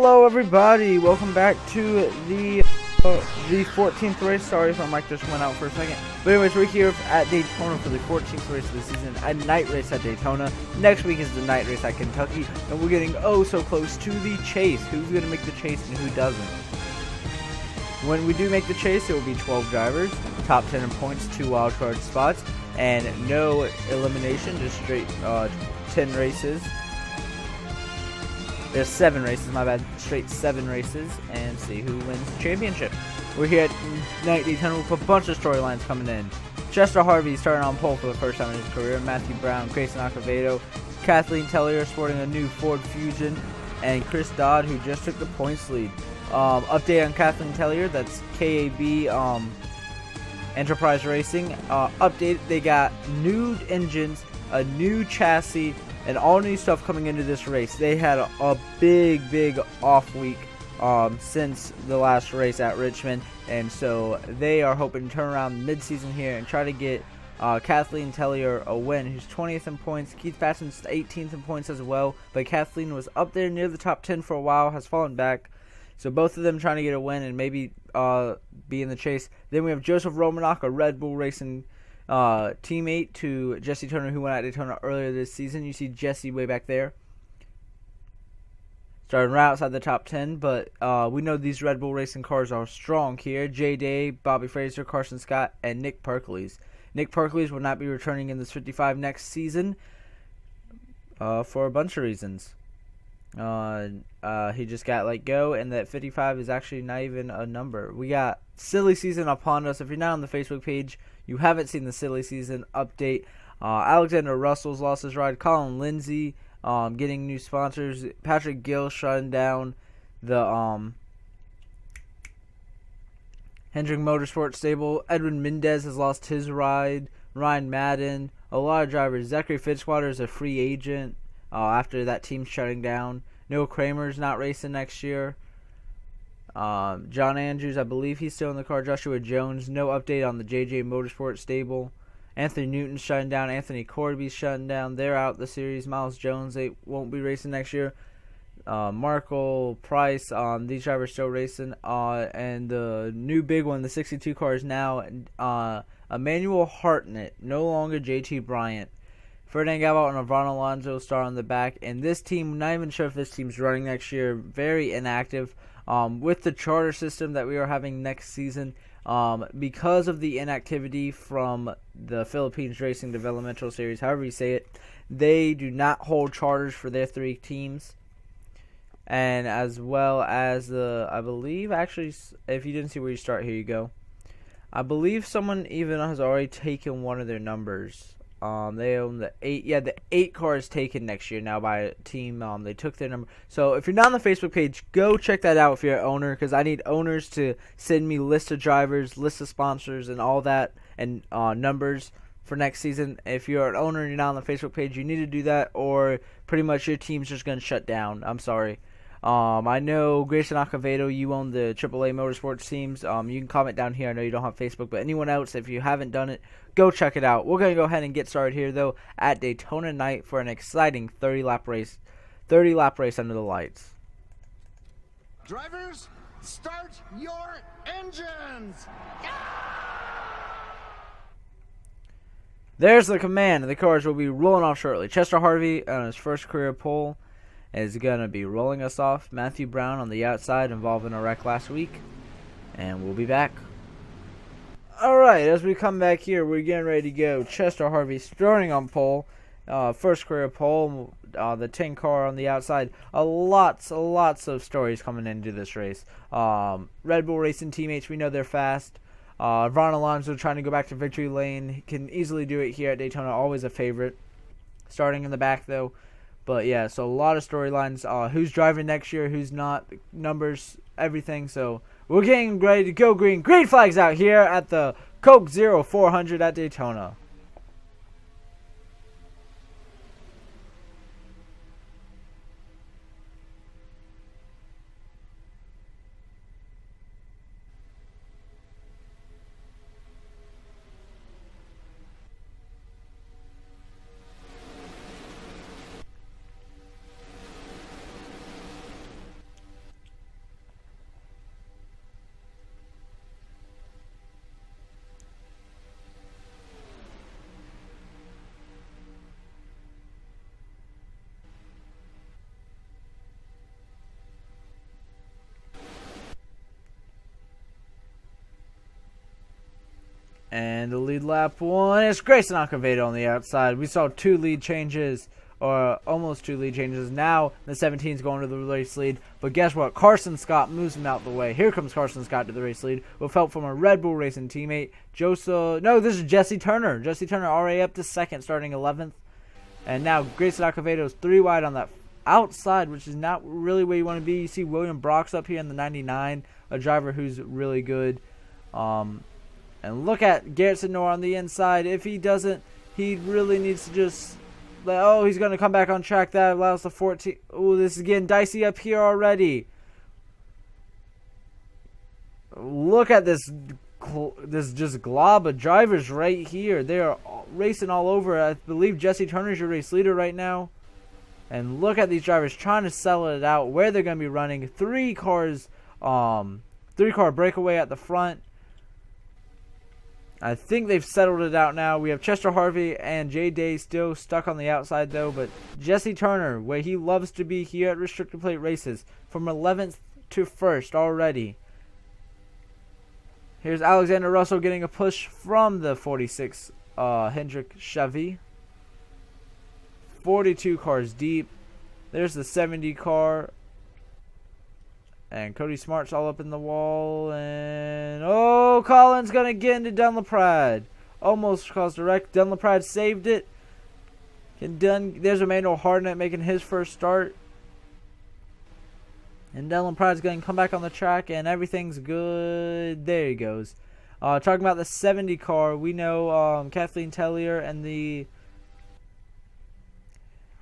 Hello everybody, welcome back to the 14th race. Sorry if my mic just went out for a second. But anyways, we're here at Daytona for the 14th race of the season, a night race at Daytona. Next week is the night race at Kentucky, and we're getting oh so close to the chase. Who's going to make the chase and who doesn't? When we do make the chase, it will be 12 drivers, top 10 in points, 2 wildcard spots, and no elimination, just straight 10 races. There's 7 races, my bad. Straight 7 races, and see who wins the championship. We're here at Night Daytona with a bunch of storylines coming in. Chester Harvey starting on pole for the first time in his career. Matthew Brown, Grayson Acevedo, Kathleen Tellier sporting a new Ford Fusion, and Chris Dodd, who just took the points lead. Update on Kathleen Tellier, that's KAB Enterprise Racing. Update, they got new engines, a new chassis, and all new stuff coming into this race. They had a big off week since the last race at Richmond, and so they are hoping to turn around mid-season here and try to get Kathleen Tellier a win, who's 20th in points. Keith Basson's 18th in points as well, but Kathleen was up there near the top 10 for a while, has fallen back. So both of them trying to get a win and maybe be in the chase. Then we have Joseph Romanok, a Red Bull Racing teammate to Jesse Turner, who went at Daytona earlier this season. You see Jesse way back there, starting right outside the top 10, but we know these Red Bull Racing cars are strong here. Jay Day, Bobby Fraser, Carson Scott, and Nick Perkleys. Nick Perkleys will not be returning in this 55 next season for a bunch of reasons. He just got let go, and that 55 is actually not even a number. We got silly season upon us. If you're not on the Facebook page, you haven't seen the silly season update. Alexander Russell's lost his ride. Colin Lindsay getting new sponsors. Patrick Gill shutting down the Hendrick Motorsports stable. Edwin Mendez has lost his ride. Ryan Madden. A lot of drivers. Zachary Fitzwater is a free agent after that team's shutting down. Noah Kramer's not racing next year. John Andrews, I believe he's still in the car. Joshua Jones, no update on the JJ Motorsports stable. Anthony Newton's shutting down. Anthony Corby's shutting down. They're out the series. Miles Jones, they won't be racing next year. Markle, Price, these drivers still racing. And the new big one, the 62 car, is now Emmanuel Hartnett, no longer JT Bryant. Ferdinand Gabalt and Ron Alonso start on the back. And this team, not even sure if this team's running next year, very inactive. With the charter system that we are having next season, because of the inactivity from the Philippines Racing Developmental Series, however you say it, they do not hold charters for their 3 teams. And as well as I believe, actually, if you didn't see where you start, here you go. I believe someone even has already taken one of their numbers. They own the 8. Yeah, the 8 car is taken next year now by a team. They took their number. So if you're not on the Facebook page, go check that out if you're an owner, because I need owners to send me list of drivers, list of sponsors, and all that, and numbers for next season. If you're an owner and you're not on the Facebook page, you need to do that, or pretty much your team's just going to shut down. I'm sorry. I know Grayson Acevedo, you own the AAA Motorsports teams. You can comment down here. I know you don't have Facebook, but anyone else, if you haven't done it, go check it out. We're going to go ahead and get started here, though, at Daytona night for an exciting 30-lap race. 30-lap race under the lights. Drivers, start your engines! There's the command. The cars will be rolling off shortly. Chester Harvey on his first career pole is going to be rolling us off. Matthew Brown on the outside, involving a wreck last week. And we'll be back. Alright, as we come back here, we're getting ready to go. Chester Harvey starting on pole. First career pole. The 10 car on the outside. Lots of stories coming into this race. Red Bull Racing teammates, we know they're fast. Ron Alonso trying to go back to victory lane. He can easily do it here at Daytona. Always a favorite. Starting in the back, though. But yeah, so a lot of storylines. Who's driving next year, who's not, numbers, everything. So we're getting ready to go green. Green flags out here at the Coke 0400 at Daytona. And the lead lap one is Grayson Acevedo on the outside. We saw 2 lead changes, or almost 2 lead changes. Now the 17 is going to the race lead. But guess what? Carson Scott moves him out the way. Here comes Carson Scott to the race lead with help from a Red Bull Racing teammate. This is Jesse Turner. Jesse Turner already up to second, starting 11th. And now Grayson Acevedo is 3 wide on that outside, which is not really where you want to be. You see William Brock's up here in the 99, a driver who's really good. And look at Garrett Senor on the inside. If he doesn't, he really needs to just... Oh, he's going to come back on track. That allows the 14. Oh, this is getting dicey up here already. Look at this just glob of drivers right here. They are racing all over. I believe Jesse Turner's your race leader right now. And look at these drivers trying to settle it out where they're going to be running. 3 cars, 3-car breakaway at the front. I think they've settled it out now. We have Chester Harvey and Jay Day still stuck on the outside though. But Jesse Turner, where he loves to be here at Restricted Plate Races, from 11th to 1st already. Here's Alexander Russell getting a push from the 46 Hendrick Chevy. 42 cars deep. There's the 70 car. And Cody Smart's all up in the wall. And oh, Colin's going to get into Dunlaprade. Almost caused a wreck. Dunlaprade saved it. There's Emmanuel Hardnett making his first start. And Dunlaprade's going to come back on the track. And everything's good. There he goes. Talking about the 70 car. We know Kathleen Tellier and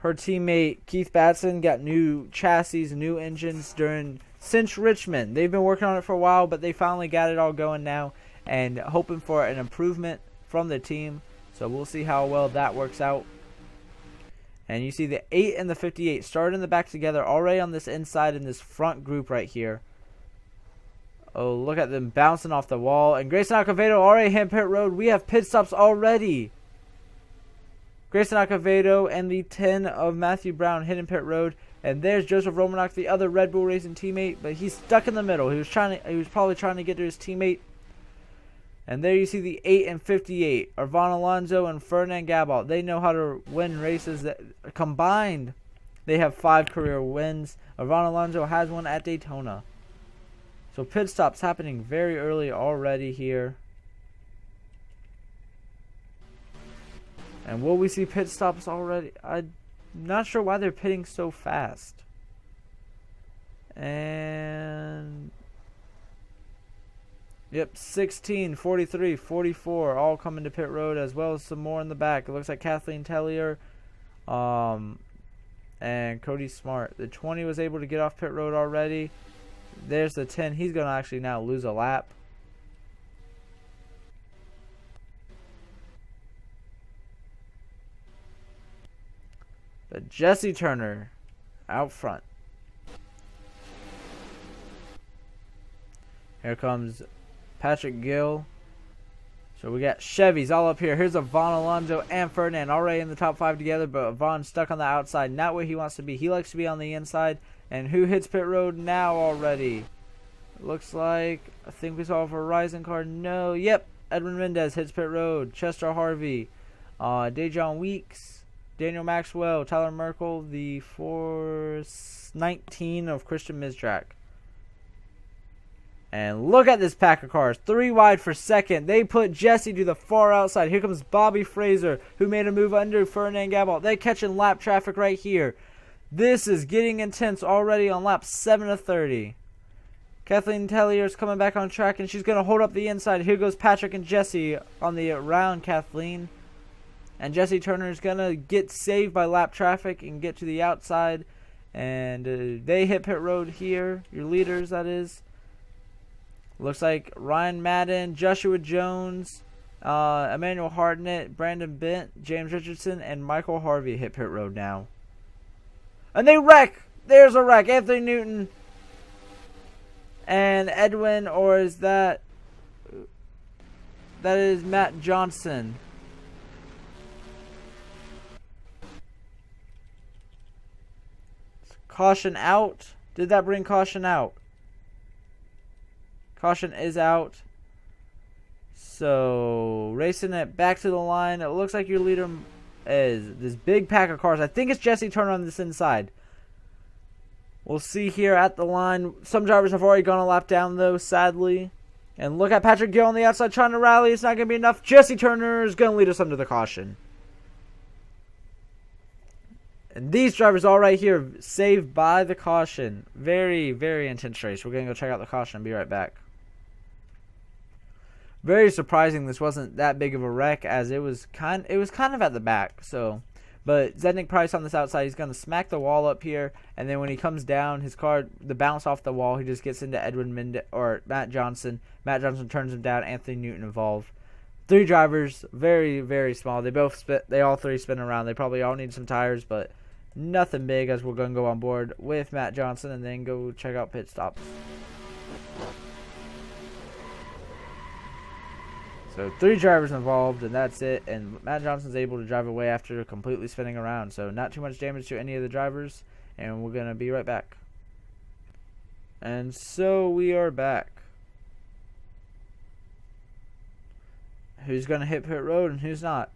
her teammate Keith Batson got new chassis, new engines since Richmond. They've been working on it for a while, but they finally got it all going now and hoping for an improvement from the team. So we'll see how well that works out. And you see the 8 and the 58 started in the back together already on this inside in this front group right here. Oh, look at them bouncing off the wall. And Grayson Acevedo already hit pit road. We have pit stops already. Grayson Acevedo and the 10 of Matthew Brown hitting pit road. And there's Joseph Romanok, the other Red Bull Racing teammate, but he's stuck in the middle. He was probably trying to get to his teammate. And there you see the 8 and 58, Arvon Alonso and Ferdinand Gabalt. They know how to win races. That combined, they have 5 career wins. Arvon Alonso has one at Daytona. So pit stops happening very early already here. And will we see pit stops already? I'm not sure why they're pitting so fast. And yep, 16, 43, 44 all coming to pit road, as well as some more in the back. It looks like Kathleen Tellier and Cody Smart. The 20 was able to get off pit road already. There's the 10. He's going to actually now lose a lap. But Jesse Turner out front. Here comes Patrick Gill. So we got Chevys all up here. Here's Avon Alonso and Ferdinand already in the top 5 together, but Avon stuck on the outside. Not where he wants to be. He likes to be on the inside. And who hits pit road now already? Looks like, I think we saw a Verizon car. No, yep. Edwin Mendez hits pit road. Chester Harvey. Dejon Weeks. Daniel Maxwell. Tyler Merkel. The 419 of Christian Mizrak. And look at this pack of cars. 3 wide for second. They put Jesse to the far outside. Here comes Bobby Fraser, who made a move under Ferdinand Gabalt. They're catching lap traffic right here. This is getting intense already on lap 7 of 30. Kathleen Tellier is coming back on track, and she's going to hold up the inside. Here goes Patrick and Jesse on the round, Kathleen. And Jesse Turner is going to get saved by lap traffic and get to the outside. And they hit pit road here. Your leaders, that is. Looks like Ryan Madden, Joshua Jones, Emmanuel Hardnett, Brandon Bent, James Richardson, and Michael Harvey hit pit road now. And they wreck. There's a wreck. Anthony Newton and Edwin, or is that is Matt Johnson. Caution out. Did that bring caution out? Caution is out. So, racing it back to the line. It looks like your leader is this big pack of cars. I think it's Jesse Turner on this inside. We'll see here at the line. Some drivers have already gone a lap down, though, sadly. And look at Patrick Gill on the outside trying to rally. It's not going to be enough. Jesse Turner is going to lead us under the caution. And these drivers all right here saved by the caution. Very, very intense race. We're going to go check out the caution and be right back. Very surprising this wasn't that big of a wreck, as it was kind of at the back. So, but Zednik Price on this outside, he's going to smack the wall up here, and then when he comes down, his car, the bounce off the wall, he just gets into Edwin Mendez or Matt Johnson. Matt Johnson turns him down. Anthony Newton involved. 3 drivers, very, very small. They all 3 spin around. They probably all need some tires, but nothing big, as we're going to go on board with Matt Johnson and then go check out pit stops. So 3 drivers involved, and that's it. And Matt Johnson's able to drive away after completely spinning around. So not too much damage to any of the drivers, and we're going to be right back. And so we are back. Who's going to hit pit road and who's not?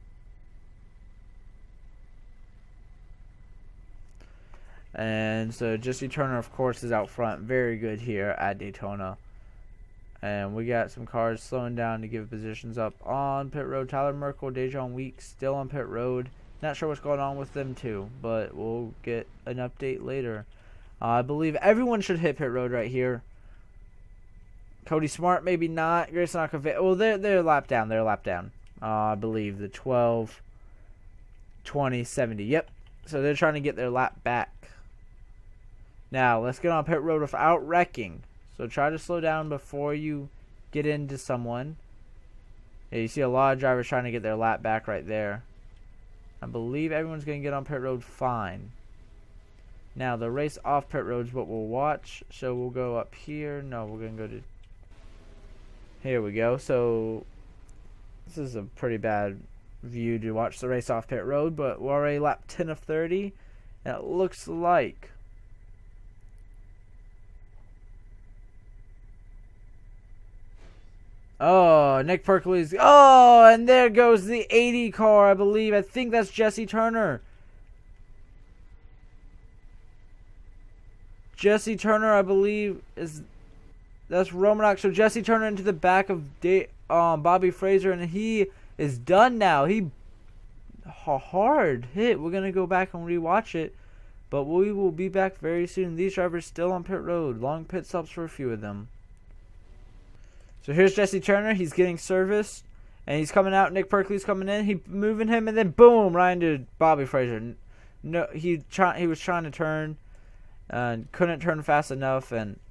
And so Jesse Turner, of course, is out front. Very good here at Daytona. And we got some cars slowing down to give positions up on pit road. Tyler Merkel, Dejon Weeks still on pit road. Not sure what's going on with them too, but we'll get an update later. I believe everyone should hit pit road right here. Cody Smart, maybe not. Grayson Akave. Well, they're lap down. They're lap down. I believe the 12, 20, 70. Yep. So they're trying to get their lap back. Now let's get on pit road without wrecking. So try to slow down before you get into someone. Yeah, you see a lot of drivers trying to get their lap back right there. I believe everyone's going to get on pit road fine. Now the race off pit road is what we'll watch. So we'll go up here. No, we're going to go to... Here we go. So this is a pretty bad view to watch the race off pit road. But we're already lap 10 of 30. And it looks like... Oh, Nick Perkley's. Oh, and there goes the 80 car, I believe. I think that's Jesse Turner. Jesse Turner, I believe, that's Romanok. So Jesse Turner into the back of Bobby Fraser, and he is done now. Hard hit. We're going to go back and rewatch it, but we will be back very soon. These drivers still on pit road. Long pit stops for a few of them. So here's Jesse Turner. He's getting service, and he's coming out. Nick Perkley's coming in. He's moving him, and then boom, right into Bobby Fraser. No, he was trying to turn, and couldn't turn fast enough, and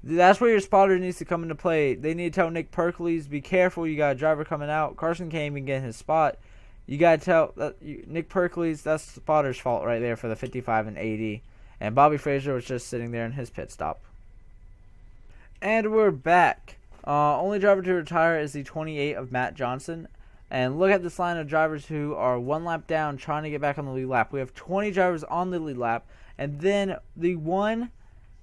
that's where your spotter needs to come into play. They need to tell Nick Perkley's, be careful. You got a driver coming out. Carson can't even get in his spot. You got to tell Nick Perkley's. That's the spotter's fault right there for the 55 and 80, and Bobby Fraser was just sitting there in his pit stop. And we're back. Only driver to retire is the 28 of Matt Johnson. And look at this line of drivers who are 1 lap down trying to get back on the lead lap. We have 20 drivers on the lead lap. And then the 1,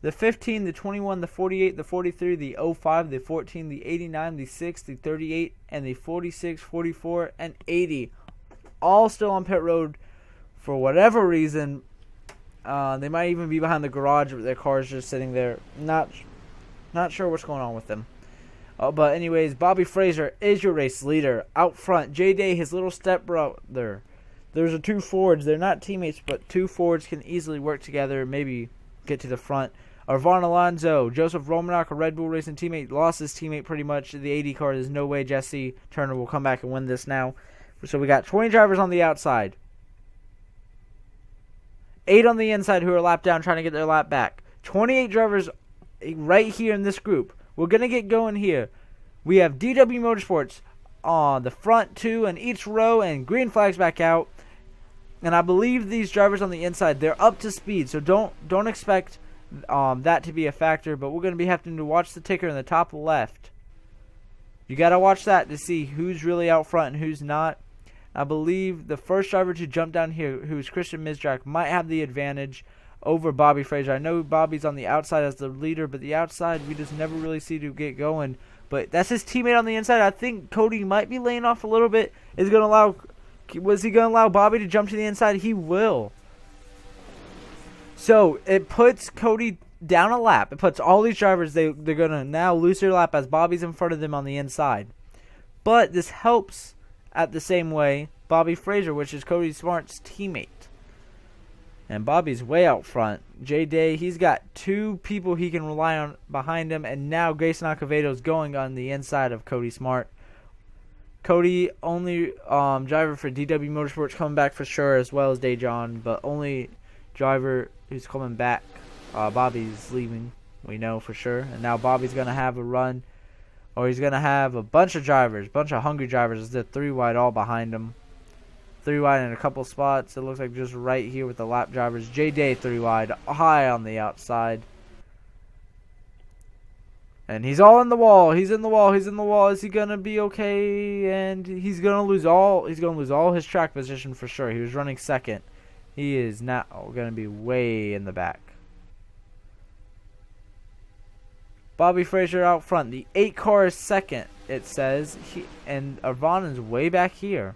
the 15, the 21, the 48, the 43, the 05, the 14, the 89, the 6, the 38, and the 46, 44, and 80. All still on pit road for whatever reason. They might even be behind the garage with their cars just sitting there. Not sure what's going on with them. But anyways, Bobby Fraser is your race leader. Out front, J-Day, his little stepbrother. There's a 2 Fords. They're not teammates, but 2 Fords can easily work together, maybe get to the front. Arvan Alonso, Joseph Romanok, a Red Bull Racing teammate, lost his teammate pretty much to the 80 car. There's no way Jesse Turner will come back and win this now. So we got 20 drivers on the outside. 8 on the inside who are lap down trying to get their lap back. 28 drivers right here in this group. We're going to get going here. We have DW Motorsports on the front 2 in each row, and green flags back out. And I believe these drivers on the inside, they're up to speed. So don't expect that to be a factor. But we're going to be having to watch the ticker in the top left. You got to watch that to see who's really out front and who's not. I believe the first driver to jump down here, who's Christian Mizrak, might have the advantage over Bobby Fraser. I know Bobby's on the outside as the leader, but the outside we just never really see to get going but that's his teammate on the inside. I think Cody might be laying off a little bit. Was he going to allow Bobby to jump to the inside? He will. So it puts Cody down a lap. It puts all these drivers, they're going to now lose their lap as Bobby's in front of them on the inside. But this helps at the same way Bobby Fraser, which is Cody Smart's teammate. And Bobby's way out front. J-Day, he's got two people he can rely on behind him. And now Grayson Acoveto's going on the inside of Cody Smart. Cody, only driver for DW Motorsports, coming back for sure, as well as Dejon. But only driver who's coming back. Bobby's leaving, we know for sure. And now Bobby's going to have a run. Or he's going to have a bunch of drivers, bunch of hungry drivers. The 3 wide all behind him. 3 wide in a couple spots. It looks like just right here with the lap drivers. J-Day 3 wide, high on the outside. And he's all in the wall. He's in the wall. He's in the wall. Is he gonna be okay? And he's gonna lose all. He's gonna lose all his track position for sure. He was running second. He is now gonna be way in the back. Bobby Fraser out front. The 8 car is second. It says, and Arvon is way back here.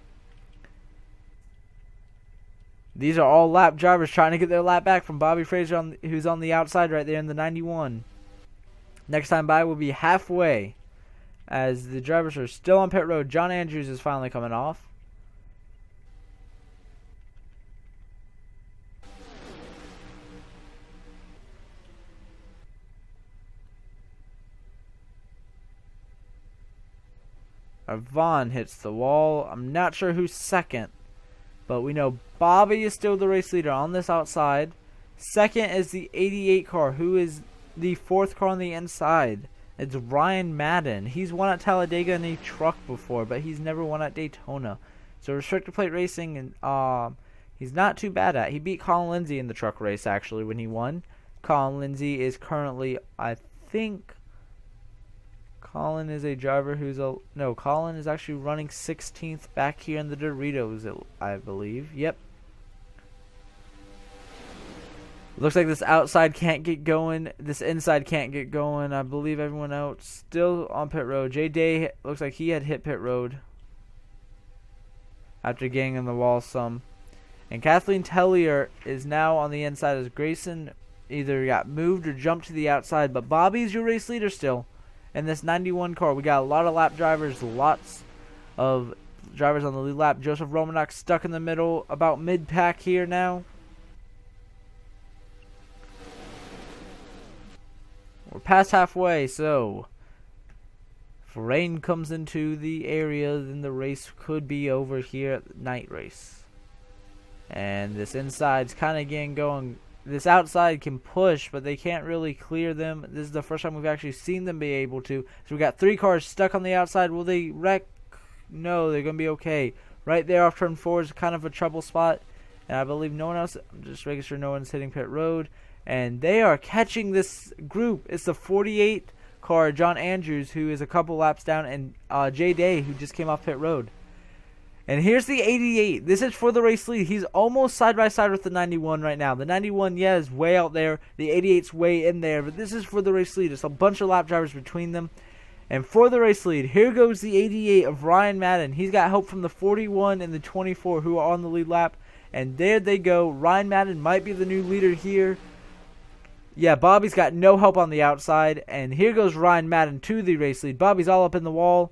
These are all lap drivers trying to get their lap back from Bobby Fraser, who's on the outside right there in the 91. Next time by will be halfway, as the drivers are still on pit road. John Andrews is finally coming off. Arvon hits the wall. I'm not sure who's second, but we know Bobby is still the race leader on this outside. Second is the 88 car, who is the 4th car on the inside. It's Ryan Madden. He's won at Talladega in a truck before, but he's never won at Daytona. So restrictor plate racing, and he's not too bad at. He beat Colin Lindsay in the truck race actually when he won. Colin Lindsay is currently, I think, Colin is a driver Colin is actually running 16th back here in the Doritos, I believe. Yep. Looks like this outside can't get going. This inside can't get going. I believe everyone else still on pit road. J-Day looks like he had hit pit road after getting in the wall some. And Kathleen Tellier is now on the inside as Grayson either got moved or jumped to the outside. But Bobby's your race leader still in this 91 car. We got a lot of lap drivers, lots of drivers on the lead lap. Joseph Romanok stuck in the middle, about mid-pack here now. We're past halfway, so if rain comes into the area, then the race could be over here at the night race. And this inside's kind of getting going. This outside can push, but they can't really clear them. This is the first time we've actually seen them be able to. So we got 3 cars stuck on the outside. Will they wreck? No, they're going to be okay. Right there off turn 4 is kind of a trouble spot. And I believe no one else, I'm just making sure no one's hitting pit road. And they are catching this group. It's the 48 car, John Andrews, who is a couple laps down, and J-Day, who just came off pit road. And here's the 88. This is for the race lead. He's almost side by side with the 91 right now. The 91, yeah, is way out there. The 88's way in there. But this is for the race lead. It's a bunch of lap drivers between them. And for the race lead, here goes the 88 of Ryan Madden. He's got help from the 41 and the 24 who are on the lead lap. And there they go. Ryan Madden might be the new leader here. Yeah, Bobby's got no help on the outside. And here goes Ryan Madden to the race lead. Bobby's all up in the wall.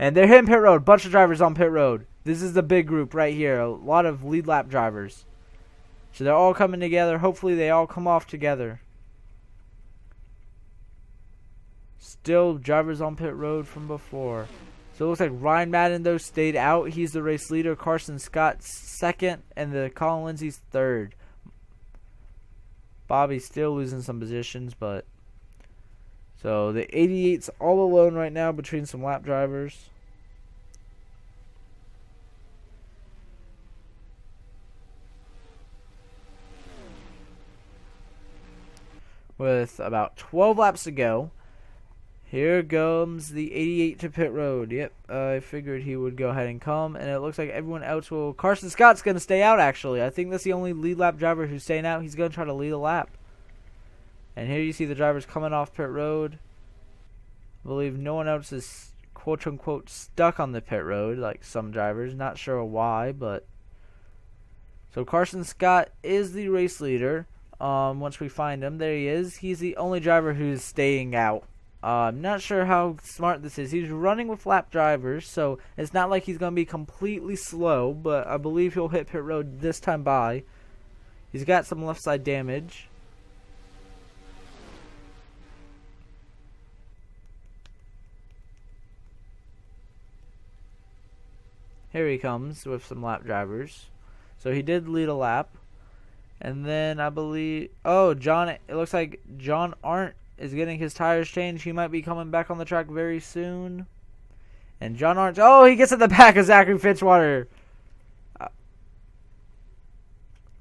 And they're hitting pit road. Bunch of drivers on pit road. This is the big group right here. A lot of lead lap drivers. So they're all coming together. Hopefully they all come off together. Still drivers on pit road from before. So it looks like Ryan Madden, though, stayed out. He's the race leader. Carson Scott's second. And the Colin Lindsay's third. Bobby's still losing some positions, but... So the 88's all alone right now between some lap drivers. With about 12 laps to go. Here comes the 88 to pit road. Yep, I figured he would go ahead and come. And it looks like everyone else will... Carson Scott's going to stay out, actually. I think that's the only lead lap driver who's staying out. He's going to try to lead a lap. And here you see the drivers coming off pit road. I believe no one else is quote-unquote stuck on the pit road like some drivers. Not sure why, but... So Carson Scott is the race leader. Once we find him, there he is. He's the only driver who's staying out. I'm not sure how smart this is. He's running with lap drivers, so it's not like he's going to be completely slow, but I believe he'll hit pit road this time by. He's got some left side damage. Here he comes with some lap drivers. So he did lead a lap. And then I believe... Oh, it looks like John Arndt is getting his tires changed. He might be coming back on the track very soon. And John Arndt... Oh, he gets at the back of Zachary Fitzwater.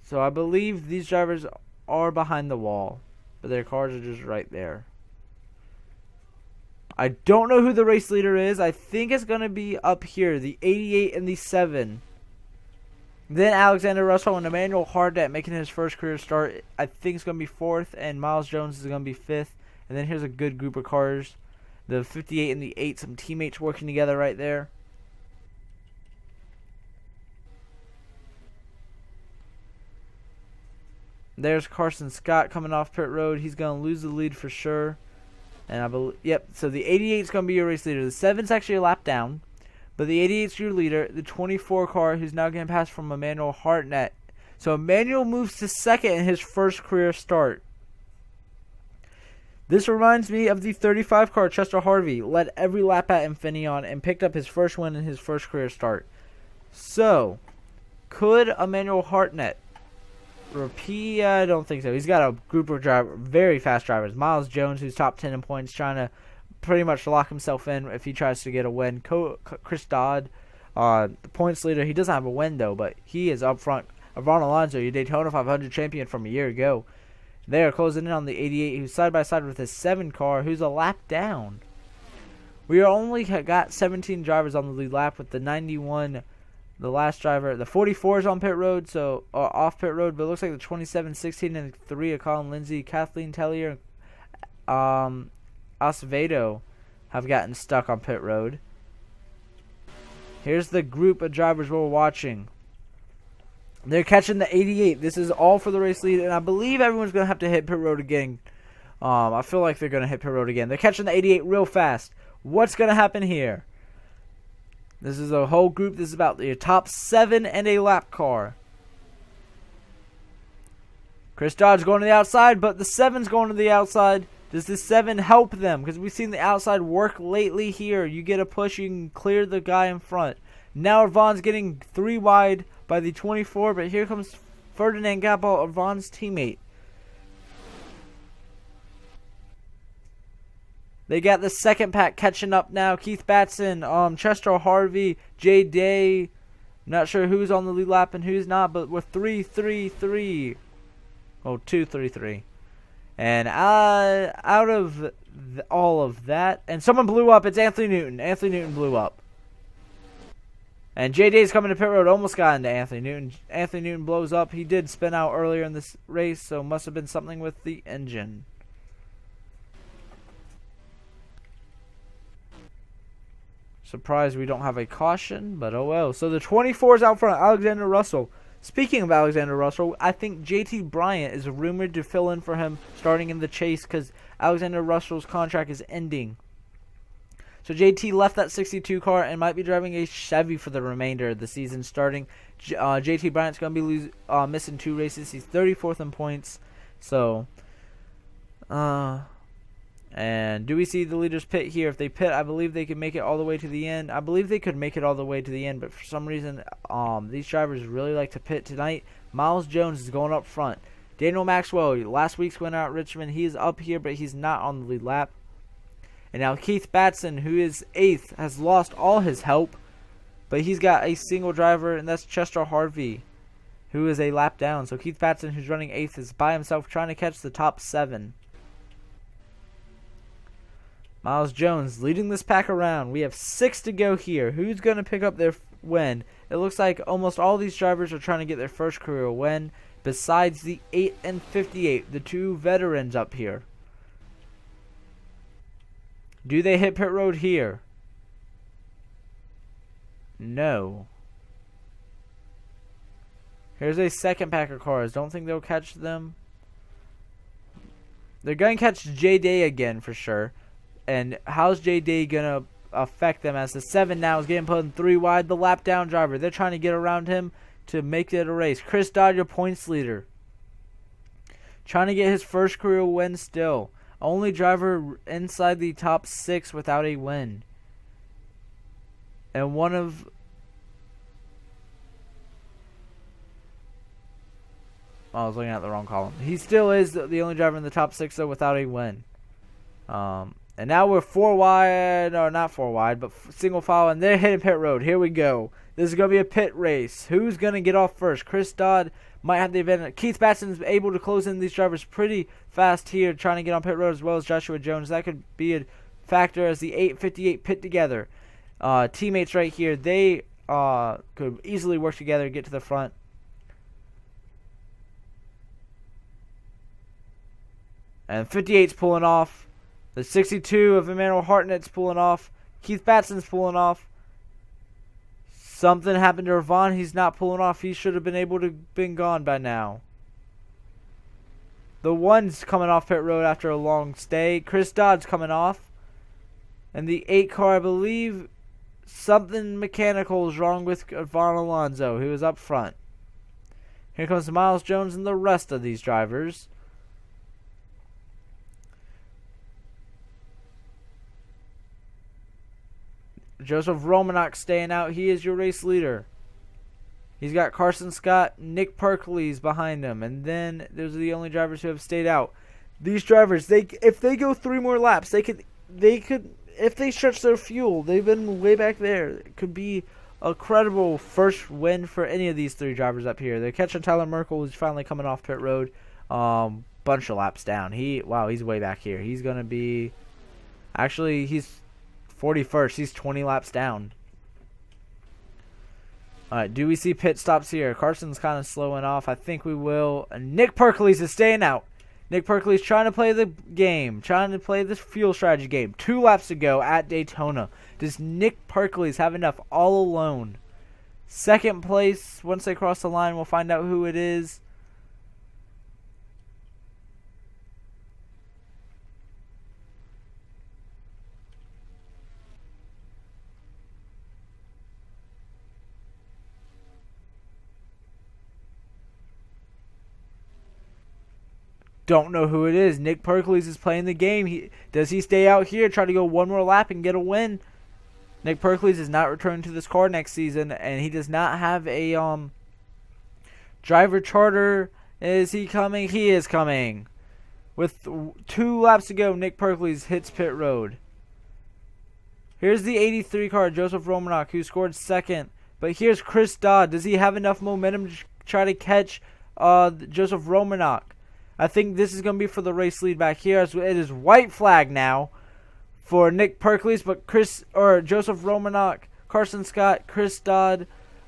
So I believe these drivers are behind the wall. But their cars are just right there. I don't know who the race leader is. I think it's going to be up here. The 88 and the 7. Then Alexander Russell and Emmanuel Hardet making his first career start. I think it's going to be 4th. And Miles Jones is going to be 5th. And then here's a good group of cars. The 58 and the 8. Some teammates working together right there. There's Carson Scott coming off pit road. He's going to lose the lead for sure. And I believe, yep, so the 88 is going to be your race leader. The 7's actually a lap down. But the 88 is your leader. The 24 car who's now getting passed from Emmanuel Hartnett. So Emmanuel moves to 2nd in his first career start. This reminds me of the 35 car Chester Harvey. Led every lap at Infineon and picked up his first win in his first career start. So, could Emmanuel Hartnett repeat? I don't think so. He's got a group of very fast drivers. Miles Jones, who's top 10 in points, trying to pretty much lock himself in if he tries to get a win. Chris Dodd, the points leader. He doesn't have a win, though, but he is up front. Ron Alonso, your Daytona 500 champion from a year ago. They are closing in on the 88, who's side by side with his 7 car, who's a lap down. We are only got 17 drivers on the lead lap, with the 91, the last driver. The 44 is on pit road, so off pit road, but it looks like the 27, 16, and 3 of Colin Lindsay, Kathleen Tellier, Acevedo have gotten stuck on pit road. Here's the group of drivers we're watching. They're catching the 88. This is all for the race lead, and I believe everyone's going to have to hit pit road again. I feel like they're going to hit pit road again. They're catching the 88 real fast. What's going to happen here? This is a whole group. This is about your top 7 and a lap car. Chris Dodge going to the outside, but the 7's going to the outside. Does the 7 help them? Because we've seen the outside work lately here. You get a push, you can clear the guy in front. Now Vaughn's getting 3 wide by the 24, but here comes Ferdinand Gabal, Vaughn's teammate. They got the second pack catching up now. Keith Batson, Chester Harvey, Jay Day. Not sure who's on the lead lap and who's not, but we're 3-3-3. Oh, 2-3-3. And out of all of that, and someone blew up. It's Anthony Newton. Anthony Newton blew up. And Jay Day's coming to pit road. Almost got into Anthony Newton. Anthony Newton blows up. He did spin out earlier in this race, so must have been something with the engine. Surprised we don't have a caution, but oh well. So the 24 is out front. Alexander Russell. Speaking of Alexander Russell, I think JT Bryant is rumored to fill in for him starting in the chase because Alexander Russell's contract is ending. So JT left that 62 car and might be driving a Chevy for the remainder of the season starting. JT Bryant's going to be missing 2 races. He's 34th in points. So, and do we see the leaders pit here? If they pit, I believe they can make it all the way to the end. I believe they could make it all the way to the end, but for some reason, these drivers really like to pit tonight. Miles Jones is going up front. Daniel Maxwell, last week's winner at Richmond, he is up here, but he's not on the lead lap. And now Keith Batson, who is 8th, has lost all his help, but he's got a single driver, and that's Chester Harvey, who is a lap down. So Keith Batson, who's running 8th, is by himself trying to catch the top 7. Miles Jones leading this pack around. We have 6 to go here. Who's going to pick up their win? It looks like almost all these drivers are trying to get their first career win, besides the 8 and 58, the 2 veterans up here. Do they hit pit road here? No. Here's a second pack of cars. Don't think they'll catch them. They're going to catch J-Day again for sure. And how's J-Day going to affect them as the 7 now is getting put in 3 wide? The lap down driver. They're trying to get around him to make it a race. Chris Dodd, your points leader. Trying to get his first career win still. Only driver inside the top 6 without a win. And one of... I was looking at the wrong column. He still is the only driver in the top 6 though without a win. And now we're 4 wide, or not 4 wide, but single file, and they're hitting pit road. Here we go. This is going to be a pit race. Who's going to get off first? Chris Dodd might have the advantage. Keith Batson's able to close in these drivers pretty fast here, trying to get on pit road as well as Joshua Jones. That could be a factor as the 858 pit together. Teammates right here, they could easily work together to get to the front. And 58's pulling off. The 62 of Emmanuel Hartnett's pulling off. Keith Batson's pulling off. Something happened to Irvon. He's not pulling off. He should have been able to been gone by now. The 1's coming off pit road after a long stay. Chris Dodd's coming off. And the 8 car, I believe, something mechanical is wrong with Irvon Alonso, who is up front. Here comes Miles Jones and the rest of these drivers. Joseph Romanok staying out. He is your race leader. He's got Carson Scott, Nick Perkleys behind him. And then those are the only drivers who have stayed out. These drivers, if they go 3 more laps, they could if they stretch their fuel, they've been way back there. It could be a credible first win for any of these 3 drivers up here. They're catching Tyler Merkel, who's finally coming off pit road. Bunch of laps down. He's way back here. He's gonna be he's 41st. He's 20 laps down. Alright, do we see pit stops here? Carson's kind of slowing off. I think we will. Nick Perkleys is staying out. Nick Perkleys trying to play the game. Trying to play this fuel strategy game. 2 laps to go at Daytona. Does Nick Perkleys have enough all alone? Second place. Once they cross the line, we'll find out who it is. Don't know who it is. Nick Perkleys is playing the game. Does he stay out here, try to go 1 more lap and get a win? Nick Perkleys is not returning to this car next season, and he does not have a driver charter. Is he coming? He is coming. With 2 laps to go, Nick Perkleys hits pit road. Here's the 83 car, Joseph Romanok, who scored 2nd. But here's Chris Dodd. Does he have enough momentum to try to catch Joseph Romanok? I think this is going to be for the race lead back here. It is white flag now for Nick Perkleys, but Joseph Romanok, Carson Scott, Chris Dodd,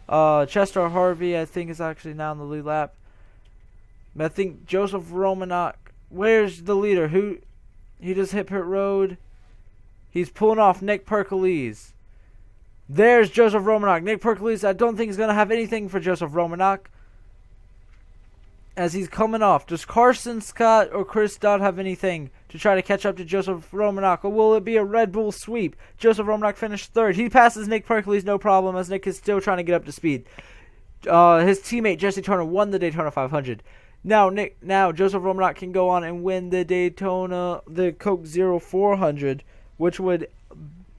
Chester Harvey, I think is actually now in the lead lap. But I think Joseph Romanok, where's the leader? He just hit pit road. He's pulling off Nick Perkleys. There's Joseph Romanok. Nick Perkleys, I don't think he's going to have anything for Joseph Romanok as he's coming off. Does Carson Scott or Chris Dodd have anything to try to catch up to Joseph Romanok, or will it be a Red Bull sweep? Joseph Romanok finished 3rd. He passes Nick Perkleys no problem, as Nick is still trying to get up to speed. His teammate Jesse Turner won the Daytona 500. Now Joseph Romanok can go on and win the Coke 0400, which would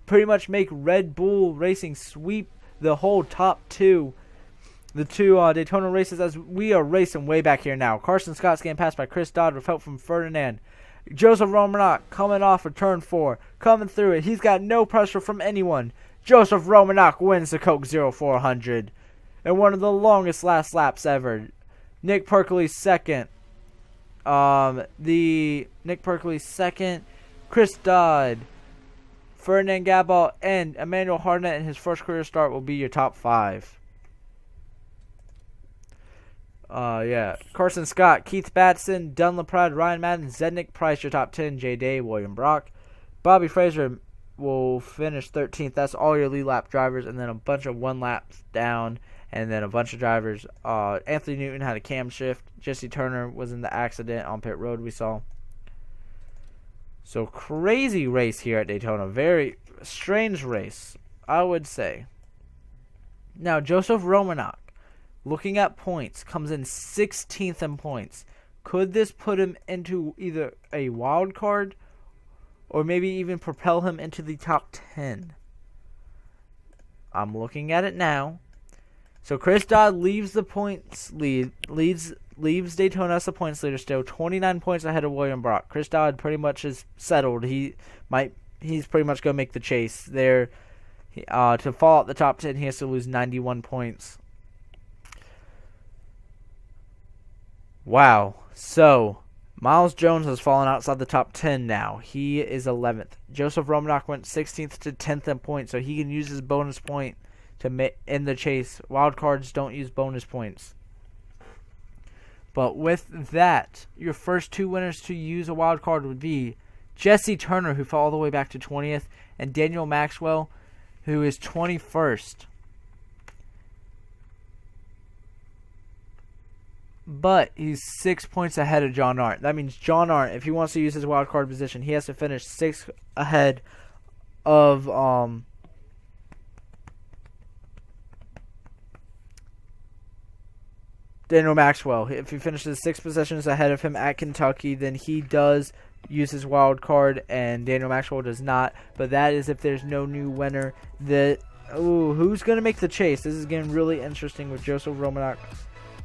pretty much make Red Bull Racing sweep the whole top 2. The 2 Daytona races, as we are racing way back here now. Carson Scott's getting passed by Chris Dodd with help from Ferdinand. Joseph Romanok coming off of turn 4. Coming through it. He's got no pressure from anyone. Joseph Romanok wins the Coke 0400. And one of the longest last laps ever. Nick Perkleys 2nd. Nick Perkleys 2nd. Chris Dodd, Ferdinand Gabal, and Emmanuel Hartnett in his first career start will be your top 5. Carson Scott, Keith Batson, Dunn LaPrade, Ryan Madden, Zednick Price, your top 10, J. Day, William Brock, Bobby Fraser, will finish 13th. That's all your lead lap drivers, and then a bunch of 1 laps down, and then a bunch of drivers. Anthony Newton had a cam shift. Jesse Turner was in the accident on pit road we saw. So crazy race here at Daytona. Very strange race, I would say. Now, Joseph Romanok, looking at points, comes in 16th in points. Could this put him into either a wild card or maybe even propel him into the top 10? I'm looking at it now. So Chris Dodd leaves the points lead, leaves Daytona as the points leader still, 29 points ahead of William Brock. Chris Dodd pretty much is settled. He's pretty much going to make the chase there. To fall out the top 10, he has to lose 91 points. Wow. So Miles Jones has fallen outside the top 10 now. He is 11th. Joseph Romanok went 16th to 10th in points, so he can use his bonus point to end the chase. Wild cards don't use bonus points. But with that, your first 2 winners to use a wild card would be Jesse Turner, who fell all the way back to 20th, and Daniel Maxwell, who is 21st. But he's 6 points ahead of John Arndt. That means John Arndt, if he wants to use his wild card position, he has to finish 6 ahead of Daniel Maxwell. If he finishes 6 positions ahead of him at Kentucky, then he does use his wild card, and Daniel Maxwell does not. But that is if there's no new winner. Who's going to make the chase? This is getting really interesting with Joseph Romanok.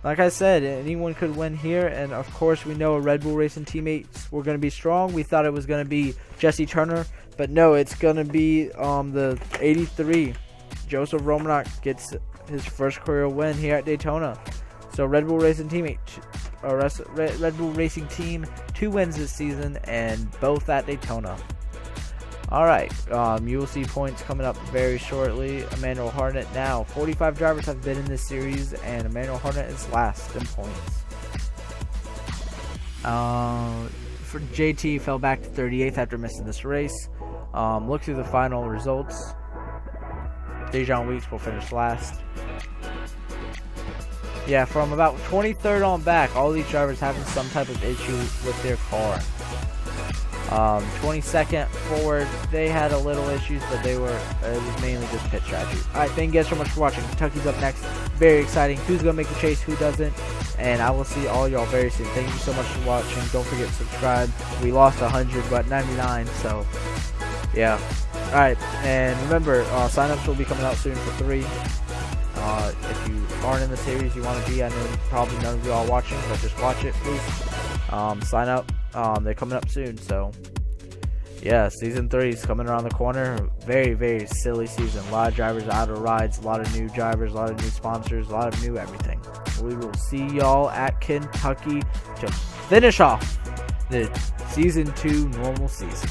Like I said, anyone could win here, and of course we know Red Bull Racing teammates were going to be strong. We thought it was going to be Jesse Turner, but no, it's going to be the 83. Joseph Romanok gets his first career win here at Daytona. So Red Bull Racing Red Bull Racing Team, 2 wins this season, and both at Daytona. Alright, you will see points coming up very shortly. Emmanuel Harnett now. 45 drivers have been in this series, and Emmanuel Harnett is last in points. For JT, fell back to 38th after missing this race. Look through the final results. Dejon Weeks will finish last. Yeah, from about 23rd on back, all these drivers having some type of issue with their car. 22nd forward, they had a little issues, but it was mainly just pit strategy. Alright, thank you guys so much for watching. Kentucky's up next. Very exciting. Who's going to make the chase, who doesn't? And I will see all y'all very soon. Thank you so much for watching. Don't forget to subscribe. We lost 100, but 99, so yeah. Alright, and remember, signups will be coming out soon for 3. If you aren't in the series you want to be, I know probably none of you are watching, but just watch it, please. Sign up. They're coming up soon, so yeah, season 3 is coming around the corner. Very, very silly season. A lot of drivers out of rides, a lot of new drivers, a lot of new sponsors, a lot of new everything. We will see y'all at Kentucky to finish off the season 2 normal season.